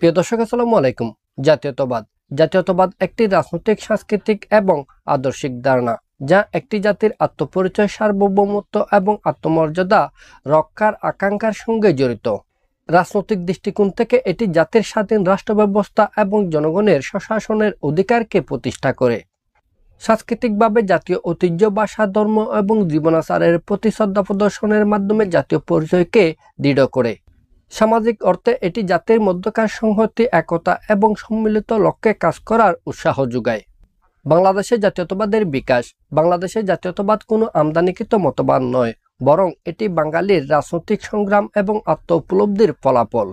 প্রিয় দর্শক, আসসালামু আলাইকুম। জাতীয়তাবাদ একটি রাজনৈতিক, সাংস্কৃতিক এবং আদর্শিক ধারণা যা একটি জাতির আত্মপরিচয়, সার্বভৌমত্ব এবং আত্মমর্যাদা রক্ষার আকাঙ্ক্ষার সঙ্গে জড়িত। রাজনৈতিক দৃষ্টিকোণ থেকে এটি জাতির স্বাধীন রাষ্ট্র ব্যবস্থা এবং জনগণের স্বশাসনের অধিকারকে প্রতিষ্ঠা করে। সাংস্কৃতিকভাবে জাতীয় ঐতিহ্য, ভাষা, ধর্ম এবং জীবনাচারের প্রতি শ্রদ্ধা প্রদর্শনের মাধ্যমে জাতীয় পরিচয়কে দৃঢ় করে। সামাজিক অর্থে এটি জাতির মধ্যকার সংহতি, একতা এবং সম্মিলিত লক্ষ্যে কাজ করার উৎসাহ যোগায়। বাংলাদেশে জাতীয়তাবাদের বিকাশ। বাংলাদেশে জাতীয়তাবাদ কোনো আমদানিকৃত মতবাদ নয়, বরং এটি বাঙালির রাজনৈতিক সংগ্রাম এবং আত্ম উপলব্ধির ফলাফল।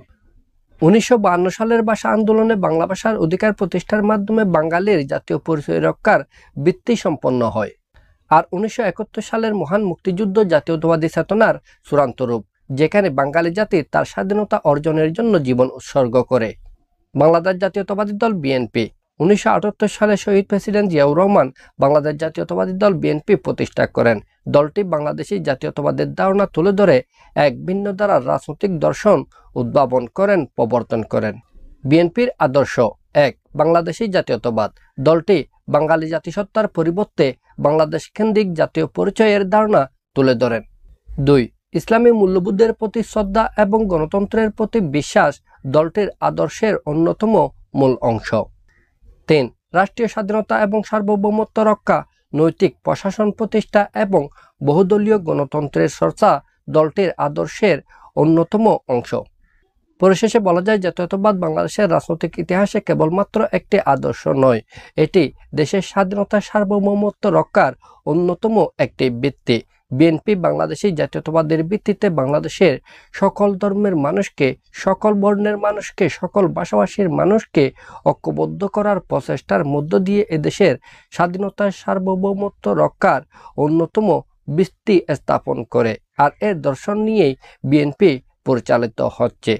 1952 সালের ভাষা আন্দোলনে বাংলা ভাষার অধিকার প্রতিষ্ঠার মাধ্যমে বাঙালির জাতীয় পরিচয় রক্ষার ভিত্তি সম্পন্ন হয়। আর 1971 সালের মহান মুক্তিযুদ্ধ জাতীয়তাবাদী চেতনার চূড়ান্ত রূপ, যেখানে বাঙালি জাতি তার স্বাধীনতা অর্জনের জন্য জীবন উৎসর্গ করে। বাংলাদেশ জাতীয়তাবাদী দল বিএনপি। 1978 সালে শহীদ প্রেসিডেন্ট জিয়াউর রহমান বাংলাদেশ জাতীয়তাবাদী দল বিএনপি প্রতিষ্ঠা করেন। দলটি বাংলাদেশি জাতীয়তাবাদের ধারণা তুলে ধরে এক ভিন্ন ধারার রাজনৈতিক দর্শন উদ্ভাবন করেন, প্রবর্তন করেন। বিএনপির আদর্শ: 1. বাংলাদেশি জাতীয়তাবাদ। দলটি বাঙালি জাতিসত্তার পরিবর্তে বাংলাদেশ কেন্দ্রিক জাতীয় পরিচয়ের ধারণা তুলে ধরেন। 2. ইসলামী মূল্যবোধের প্রতি শ্রদ্ধা এবং গণতন্ত্রের প্রতি বিশ্বাস দলটির আদর্শের অন্যতম মূল অংশ। 3. রাষ্ট্রীয় স্বাধীনতা এবং সার্বভৌমত্ব রক্ষা, নৈতিক প্রশাসন প্রতিষ্ঠা এবং বহুদলীয় গণতন্ত্রের চর্চা দলটির আদর্শের অন্যতম অংশ। পরিশেষে বলা যায়, জাতীয়তাবাদ বাংলাদেশের রাজনৈতিক ইতিহাসে কেবলমাত্র একটি আদর্শ নয়, এটি দেশের স্বাধীনতা, সার্বভৌমত্ব রক্ষার অন্যতম একটি ভিত্তি। বিএনপি বাংলাদেশি জাতীয়তাবাদের ভিত্তিতে বাংলাদেশের সকল ধর্মের মানুষকে, সকল বর্ণের মানুষকে, সকল ভাষাভাষীর মানুষকে ঐক্যবদ্ধ করার প্রচেষ্টার মধ্য দিয়ে এদেশের স্বাধীনতা, সার্বভৌমত্ব রক্ষার অন্যতম ভিত্তি স্থাপন করে। আর এর দর্শন নিয়েই বিএনপি পরিচালিত হচ্ছে।